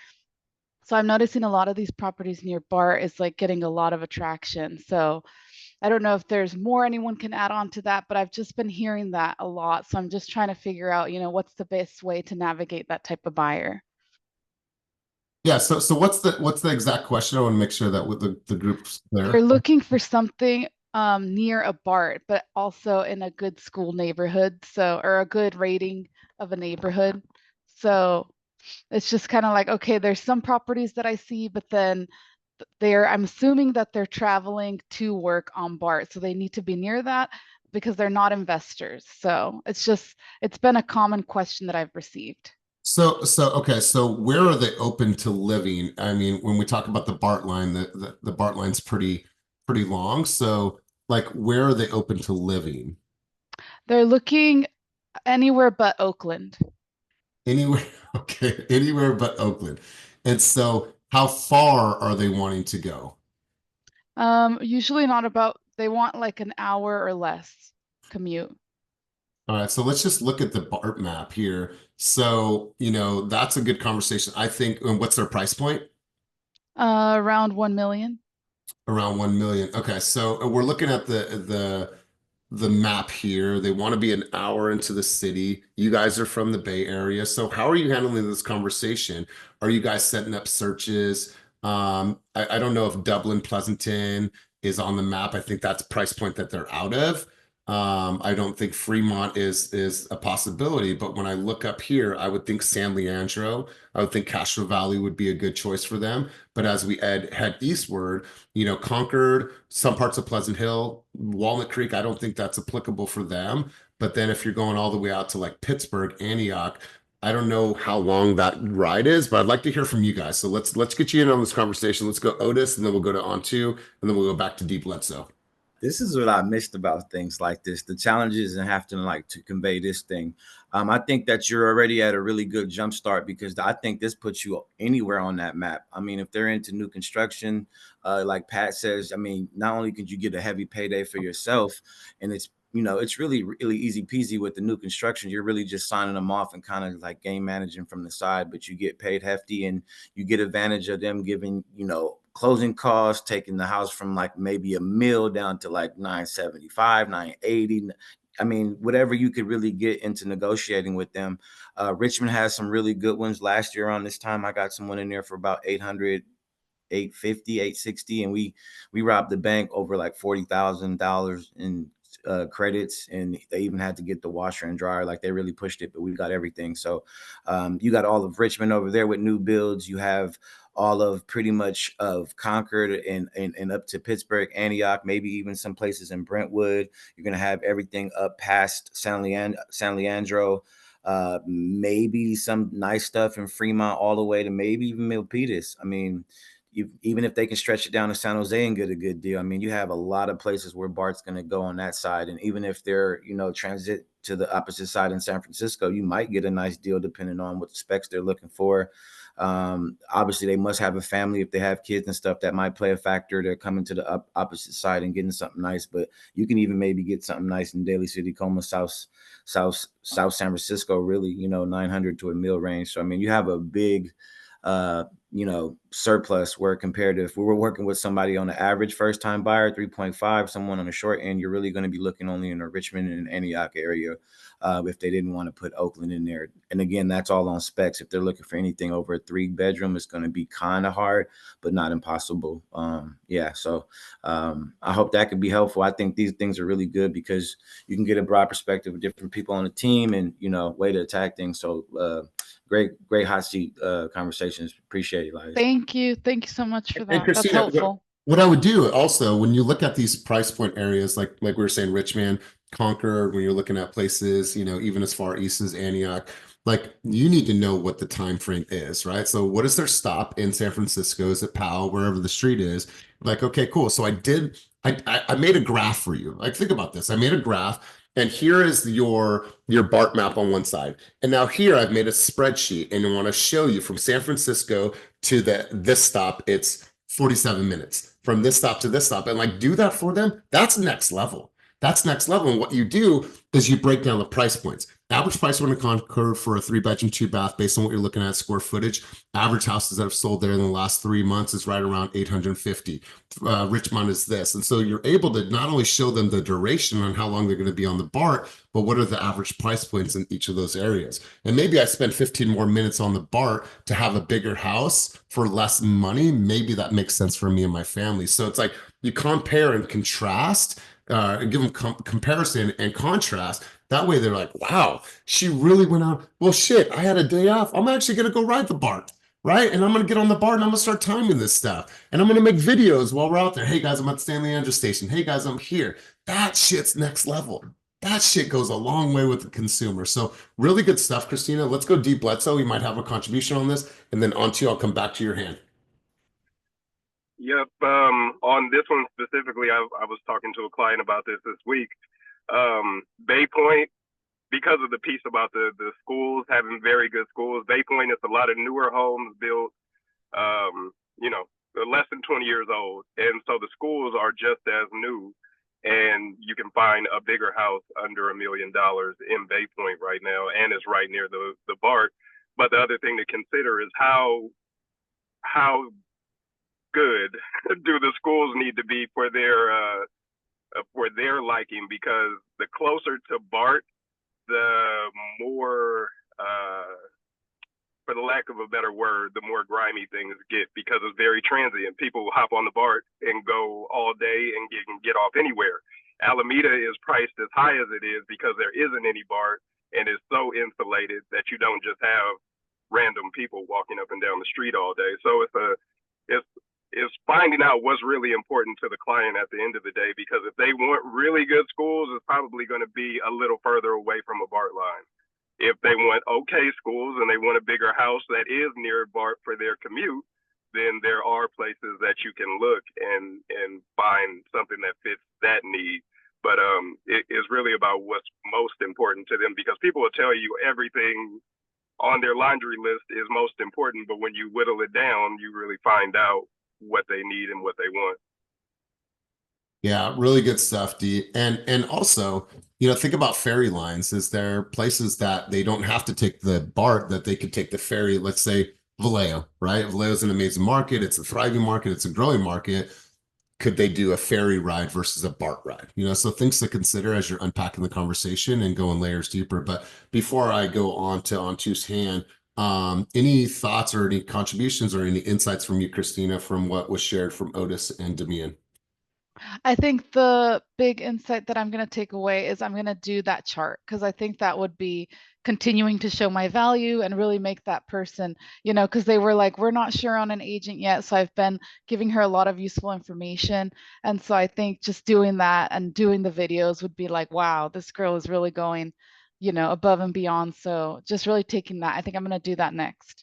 So I'm noticing a lot of these properties near BART is like getting a lot of attraction. So I don't know if there's more anyone can add on to that, but I've just been hearing that a lot. So I'm just trying to figure out, what's the best way to navigate that type of buyer. Yeah. So what's the exact question? I want to make sure that with the group's there. They're looking for something near a BART, but also in a good school neighborhood. So, or a good rating of a neighborhood. So it's just kind of like, okay, there's some properties that I see, but then I'm assuming that they're traveling to work on BART, so they need to be near that because they're not investors. So it's been a common question that I've received. So okay, so where are they open to living? I mean, when we talk about the BART line, the BART line's pretty long. So like, where are they open to living? They're looking anywhere but Oakland. Anywhere, okay, anywhere but Oakland. And so how far are they wanting to go? Usually they want like an hour or less commute. All right, so let's just look at the BART map here. So, that's a good conversation. I think, and what's their price point? Around 1 million. Around 1 million. Okay, so we're looking at the map here. They want to be an hour into the city. You guys are from the Bay Area. So how are you handling this conversation? Are you guys setting up searches? I don't know if Dublin, Pleasanton is on the map. I think that's price point that they're out of. I don't think Fremont is a possibility, but when I look up here, I would think San Leandro, I would think Castro Valley would be a good choice for them. But as we head eastward, Concord, some parts of Pleasant Hill, Walnut Creek, I don't think that's applicable for them. But then if you're going all the way out to like Pittsburgh, Antioch, I don't know how long that ride is, but I'd like to hear from you guys. So let's get you in on this conversation. Let's go Otis, and then we'll go to Onto, and then we'll go back to Deep Bledsoe. This is what I missed about things like this, the challenges and having like to convey this thing. I think that you're already at a really good jump start because I think this puts you anywhere on that map. I mean, if they're into new construction, like Pat says, I mean, not only could you get a heavy payday for yourself, and it's, you know, it's really, really easy peasy with the new construction. You're really just signing them off and kind of like game managing from the side, but you get paid hefty and you get advantage of them giving, you know, closing costs, taking the house from like maybe a mil down to like 975, 980. I mean, whatever you could really get into negotiating with them. Richmond has some really good ones. Last year on this time, I got someone in there for about 800, 850, 860, and we robbed the bank over like $40,000 in credits, and they even had to get the washer and dryer. Like they really pushed it, but we got everything. So you got all of Richmond over there with new builds. You have all of pretty much of Concord and up to Pittsburgh, Antioch, maybe even some places in Brentwood. You're gonna have everything up past San Leandro. Maybe some nice stuff in Fremont, all the way to maybe even Milpitas. I mean, even if they can stretch it down to San Jose and get a good deal, I mean, you have a lot of places where Bart's going to go on that side. And even if they're, you know, transit to the opposite side in San Francisco, you might get a nice deal depending on what specs they're looking for. Obviously, they must have a family. If they have kids and stuff, that might play a factor. They're coming to the opposite side and getting something nice. But you can even maybe get something nice in Daly City, Como, South San Francisco, really, you know, 900 to a mil range. So I mean, you have a big you know, surplus, where compared to if we were working with somebody on the average first time buyer, 3.5, someone on the short end, you're really going to be looking only in the Richmond and Antioch area if they didn't want to put Oakland in there. And again, that's all on specs. If they're looking for anything over a 3-bedroom, it's going to be kind of hard, but not impossible. Yeah, so I hope that could be helpful. I think these things are really good because you can get a broad perspective of different people on the team and, you know, way to attack things. So great hot seat conversations. Appreciate it, Elias. Thank you. Thank you so much for And that. That's Christina, helpful. what I would do also when you look at these price point areas, like we were saying, Richmond, Concord, when you're looking at places, you know, even as far east as Antioch, like you need to know what the time frame is, right? So what is their stop in San Francisco? Is it Powell, wherever the street is? Like, okay, cool. So I made a graph for you. Like, think about this. I made a graph, and here is your BART map on one side. And now here I've made a spreadsheet, and I want to show you from San Francisco to this stop, it's 47 minutes. From this stop to this stop, and like do that for them. That's next level. That's next level. And what you do is you break down the price points. Average price point in Concord for a 3-bedroom, 2-bath, based on what you're looking at square footage. Average houses that have sold there in the last 3 months is right around 850. Richmond is this. And so you're able to not only show them the duration on how long they're going to be on the BART, but what are the average price points in each of those areas. And maybe I spend 15 more minutes on the BART to have a bigger house for less money. Maybe that makes sense for me and my family. So it's like you compare and contrast, and give them comparison and contrast. That way they're like, wow, she really went out. Well, shit, I had a day off. I'm actually going to go ride the BART, right? And I'm going to get on the BART and I'm going to start timing this stuff. And I'm going to make videos while we're out there. Hey guys, I'm at Stanley Andrews Station. Hey guys, I'm here. That shit's next level. That shit goes a long way with the consumer. So really good stuff, Christina. Let's go deep. Bledsoe, you might have a contribution on this. And then on to you, I'll come back to your hand. Yep. On this one specifically, I was talking to a client about this week. Bay Point, because of the piece about the schools having very good schools, Bay Point is a lot of newer homes built, you know, less than 20 years old. And so the schools are just as new. And you can find a bigger house under $1 million in Bay Point right now, and it's right near the BART. But the other thing to consider is how good do the schools need to be for their liking, because the closer to BART, the more, for the lack of a better word, the more grimy things get, because it's very transient. People will hop on the BART and go all day and get off anywhere. Alameda is priced as high as it is because there isn't any BART, and it's so insulated that you don't just have random people walking up and down the street all day. So it's finding out what's really important to the client at the end of the day, because if they want really good schools, it's probably going to be a little further away from a BART line. If they want okay schools and they want a bigger house that is near BART for their commute, then there are places that you can look and find something that fits that need. But it is really about what's most important to them, because people will tell you everything on their laundry list is most important, but when you whittle it down, you really find out what they need and what they want. Yeah, really good stuff, D. And also, think about ferry lines. Is there places that they don't have to take the BART, that they could take the ferry? Let's say Vallejo, right? Vallejo is an amazing market. It's a thriving market. It's a growing market. Could they do a ferry ride versus a BART ride? So things to consider as you're unpacking the conversation and going layers deeper. But before I go on to Antu's hand, any thoughts or any contributions or any insights from you, Christina, from what was shared from Otis and Damian? I think the big insight that I'm going to take away is I'm going to do that chart, because I think that would be continuing to show my value and really make that person, because they were like, we're not sure on an agent yet. So I've been giving her a lot of useful information. And so I think just doing that and doing the videos would be like, wow, this girl is really going, above and beyond. So just really taking that. I think I'm going to do that next.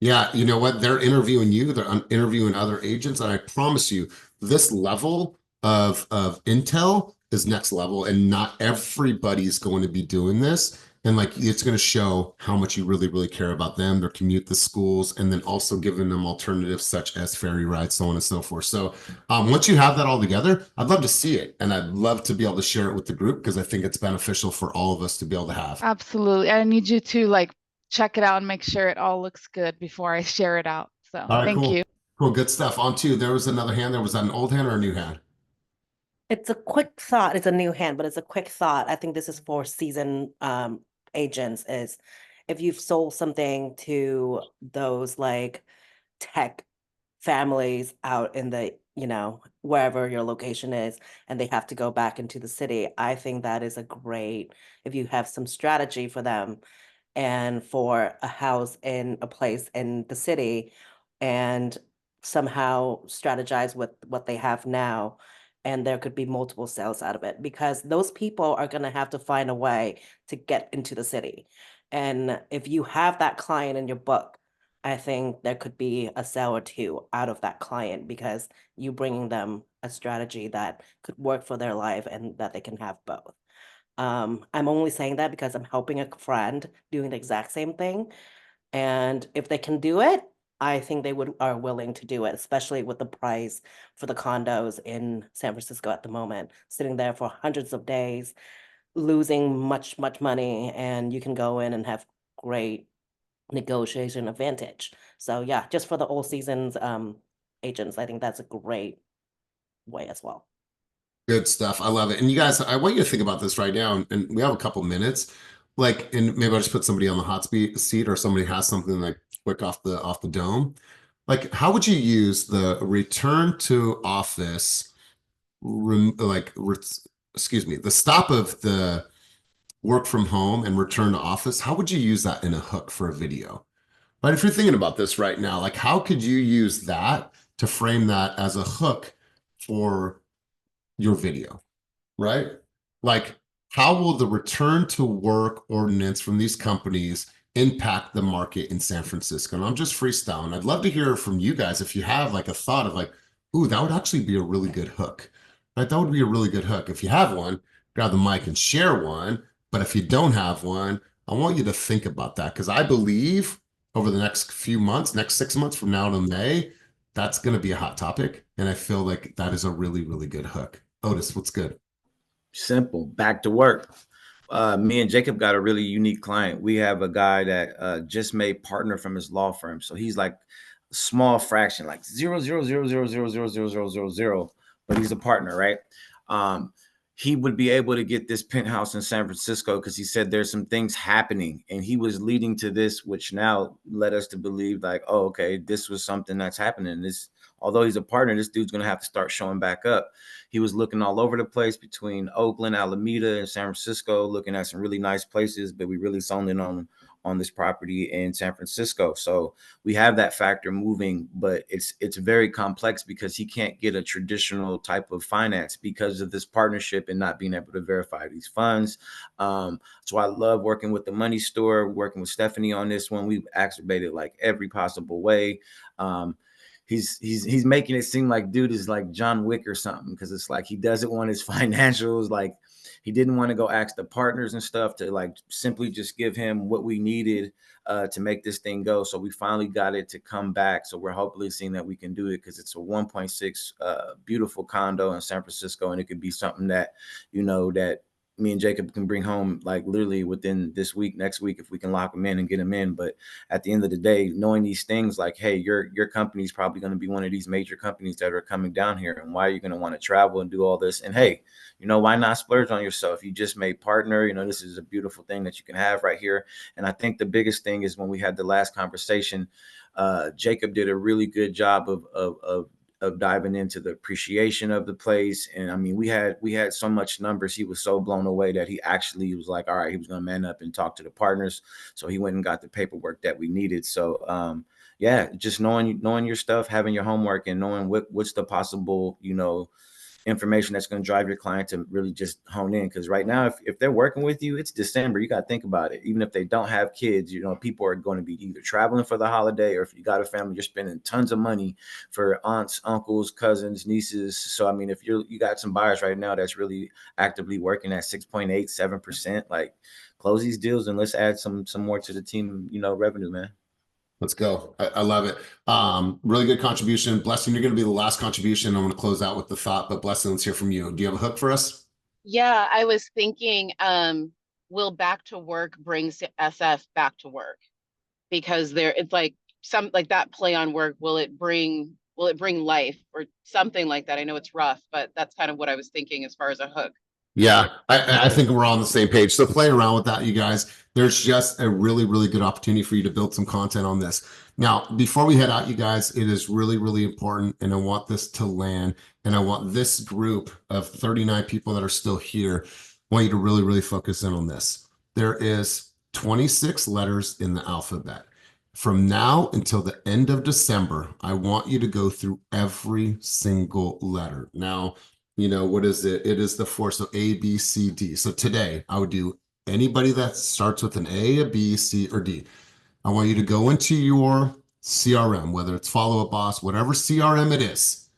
Yeah, you know what? They're interviewing you, they're interviewing other agents, and I promise you, this level of intel is next level, and not everybody's going to be doing this. And like, it's going to show how much you really, really care about them, their commute, the schools, and then also giving them alternatives such as ferry rides, so on and so forth. So once you have that all together, I'd love to see it, and I'd love to be able to share it with the group, because I think it's beneficial for all of us to be able to have. Absolutely. I need you to check it out and make sure it all looks good before I share it out. So All right, thank cool. you. Cool, good stuff. On to, there was another hand there. Was that an old hand or a new hand? It's a quick thought. It's a new hand, but it's a quick thought. I think this is for seasoned agents, is if you've sold something to those like tech families out in the, wherever your location is, and they have to go back into the city. I think that is a great, if you have some strategy for them and for a house in a place in the city, and somehow strategize with what they have now, and there could be multiple sales out of it, because those people are going to have to find a way to get into the city. And if you have that client in your book, I think there could be a sale or two out of that client, because you bringing them a strategy that could work for their life and that they can have both. I'm only saying that because I'm helping a friend doing the exact same thing. And if they can do it, I think they are willing to do it, especially with the price for the condos in San Francisco at the moment, sitting there for hundreds of days, losing much, much money, and you can go in and have great negotiation advantage. So yeah, just for the all seasons agents, I think that's a great way as well. Good stuff. I love it. And you guys, I want you to think about this right now, and we have a couple minutes. And maybe I'll just put somebody on the hot seat, or somebody has something like quick off the dome. Like, how would you use the return to office, excuse me, the stop of the work from home and return to office? How would you use that in a hook for a video? Right? If you're thinking about this right now, like, how could you use that to frame that as a hook for your video, right? Like, how will the return to work ordinance from these companies impact the market in San Francisco? And I'm just freestyling. I'd love to hear from you guys if you have like a thought of like, ooh, that would actually be a really good hook, right? That would be a really good hook. If you have one, grab the mic and share one. But if you don't have one, I want you to think about that, because I believe over the next few months, next 6 months from now to May, that's going to be a hot topic. And I feel like that is a really, really good hook. Otis, what's good? Simple. Back to work. Me and Jacob got a really unique client. We have a guy that just made partner from his law firm. So he's like a small fraction, like 0.000000000, but he's a partner, right? He would be able to get this penthouse in San Francisco because he said there's some things happening, and he was leading to this, which now led us to believe like, oh, okay, this was something that's happening. This, although he's a partner, this dude's going to have to start showing back up. He was looking all over the place between Oakland, Alameda, and San Francisco, looking at some really nice places, but we really zoned in on this property in San Francisco. So we have that factor moving, but it's very complex because he can't get a traditional type of finance because of this partnership and not being able to verify these funds. So I love working with the money store, working with Stephanie on this one. We've exacerbated like every possible way. he's making it seem like dude is like John Wick or something, because it's like he doesn't want his financials, like he didn't want to go ask the partners and stuff to like simply just give him what we needed to make this thing go. So we finally got it to come back. So we're hopefully seeing that we can do it, because it's a 1.6 beautiful condo in San Francisco, and it could be something that, you know, that me and Jacob can bring home like literally within this week, next week, if we can lock them in and get them in. But at the end of the day, knowing these things like, hey, your company is probably going to be one of these major companies that are coming down here, and why are you going to want to travel and do all this? And hey, you know, why not splurge on yourself? You just made partner, you know, this is a beautiful thing that you can have right here. And I think the biggest thing is when we had the last conversation, Jacob did a really good job of diving into the appreciation of the place. And I mean, we had so much numbers. He was so blown away that he actually was like, all right, he was going to man up and talk to the partners. So he went and got the paperwork that we needed. So yeah, just knowing your stuff, having your homework, and knowing what's the possible, you know, information that's going to drive your client to really just hone in. Because right now, if they're working with you, it's December. You got to think about it. Even if they don't have kids, you know, people are going to be either traveling for the holiday, or if you got a family, you're spending tons of money for aunts, uncles, cousins, nieces. So I mean, if you got some buyers right now that's really actively working at 6.8, 7%, like close these deals and let's add some more to the team, you know, revenue, man. Let's go. I love it. Really good contribution. Blessing, you're going to be the last contribution. I'm going to close out with the thought, but Blessing, let's hear from you. Do you have a hook for us? Yeah, I was thinking, will back to work bring SF back to work? Because it's like some like that play on work. Will it bring life or something like that? I know it's rough, but that's kind of what I was thinking as far as a hook. Yeah, I think we're all on the same page. So play around with that, you guys. There's just a really, really good opportunity for you to build some content on this. Now, before we head out, you guys, it is really, really important, and I want this to land, and I want this group of 39 people that are still here, I want you to really, really focus in on this. There is 26 letters in the alphabet. From now until the end of December, I want you to go through every single letter. Now, you know, what is it? It is the four. So A, B, C, D. So today I would do anybody that starts with an A, a B, C, or D. I want you to go into your CRM, whether it's Follow Up Boss, whatever CRM it is.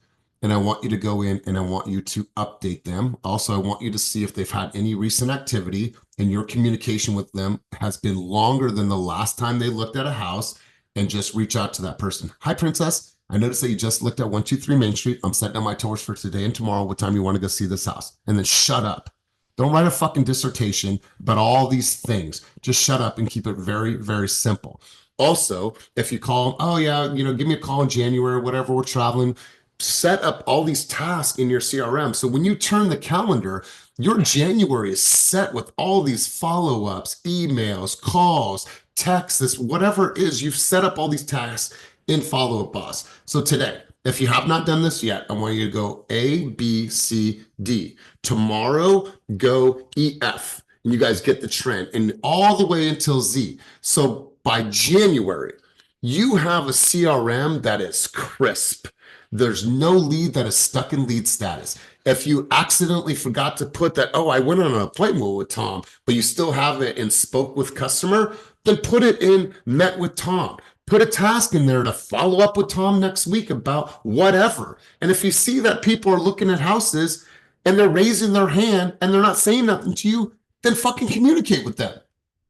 And I want you to go in and I want you to update them. Also, I want you to see if they've had any recent activity and your communication with them has been longer than the last time they looked at a house, and just reach out to that person. Hi, Princess. I noticed that you just looked at 123 Main Street. I'm setting up my tours for today and tomorrow. What time you want to go see this house? And then shut up. Don't write a fucking dissertation about all these things. Just shut up and keep it very, very simple. Also, if you call, oh yeah, you know, give me a call in January, whatever, we're traveling, set up all these tasks in your CRM. So when you turn the calendar, your January is set with all these follow-ups, emails, calls, texts, this, whatever it is, you've set up all these tasks in Follow Up Boss. So today, if you have not done this yet, I want you to go A, B, C, D. Tomorrow, go E, F. And you guys get the trend, and all the way until Z. So by January, you have a CRM that is crisp. There's no lead that is stuck in lead status. If you accidentally forgot to put that, oh, I went on an appointment with Tom, but you still have it in spoke with customer, then put it in met with Tom. Put a task in there to follow up with Tom next week about whatever. And if you see that people are looking at houses and they're raising their hand and they're not saying nothing to you, then fucking communicate with them.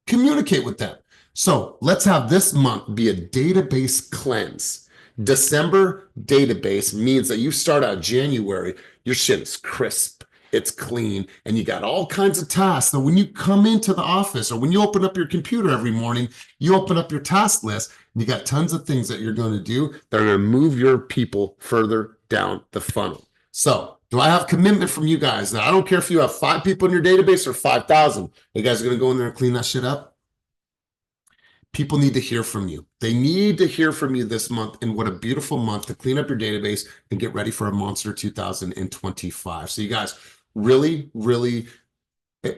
Communicate with them. So let's have this month be a database cleanse. December database means that you start out January, your shit is crisp, it's clean, and you got all kinds of tasks. So when you come into the office or when you open up your computer every morning, you open up your task list, and you got tons of things that you're going to do that are going to move your people further down the funnel. So do I have commitment from you guys? Now, I don't care if you have 5 people in your database or 5,000. You guys are going to go in there and clean that shit up? People need to hear from you. They need to hear from you this month, and what a beautiful month to clean up your database and get ready for a monster 2025. So you guys, really, really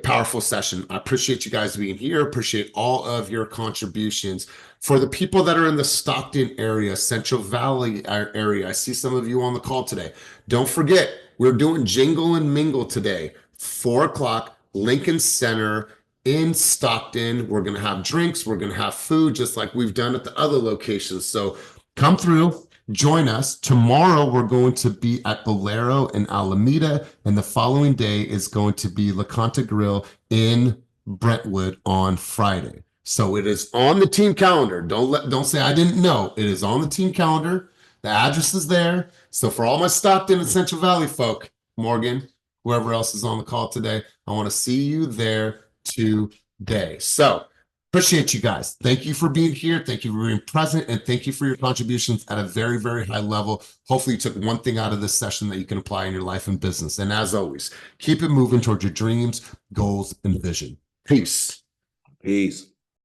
powerful session. I appreciate you guys being here. Appreciate all of your contributions. For the people that are in the Stockton area, Central Valley area, I see some of you on the call today. Don't forget, we're doing Jingle and Mingle today, 4 o'clock, Lincoln Center, in Stockton. We're going to have drinks. We're going to have food, just like we've done at the other locations. So come through, Join us. Tomorrow, we're going to be at Bolero in Alameda, and the following day is going to be La Conta Grill in Brentwood on Friday. So it is on the team calendar. Don't say I didn't know. It is on the team calendar. The address is there. So for all my Stockton and Central Valley folk, Morgan, whoever else is on the call today, I want to see you there today. So appreciate you guys. Thank you for being here. Thank you for being present. And thank you for your contributions at a very, very high level. Hopefully you took one thing out of this session that you can apply in your life and business. And as always, keep it moving towards your dreams, goals, and vision. Peace. Peace.